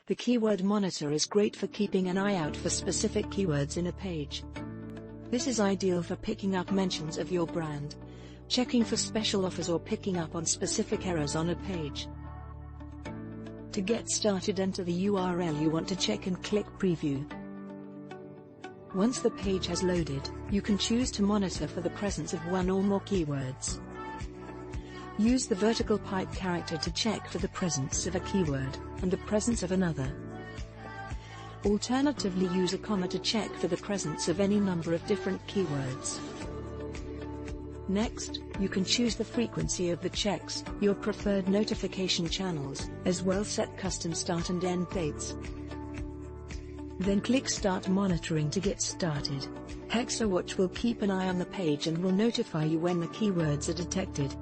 The Keyword Monitor is great for keeping an eye out for specific keywords in a page. This is ideal for picking up mentions of your brand, checking for special offers, or picking up on specific errors on a page. To get started, enter the URL you want to check and click Preview. Once the page has loaded, you can choose to monitor for the presence of one or more keywords. Use the vertical pipe character to check for the presence of a keyword, and the presence of another. Alternatively, use a comma to check for the presence of any number of different keywords. Next, you can choose the frequency of the checks, your preferred notification channels, as well set custom start and end dates. Then click Start Monitoring to get started. Hexawatch will keep an eye on the page and will notify you when the keywords are detected.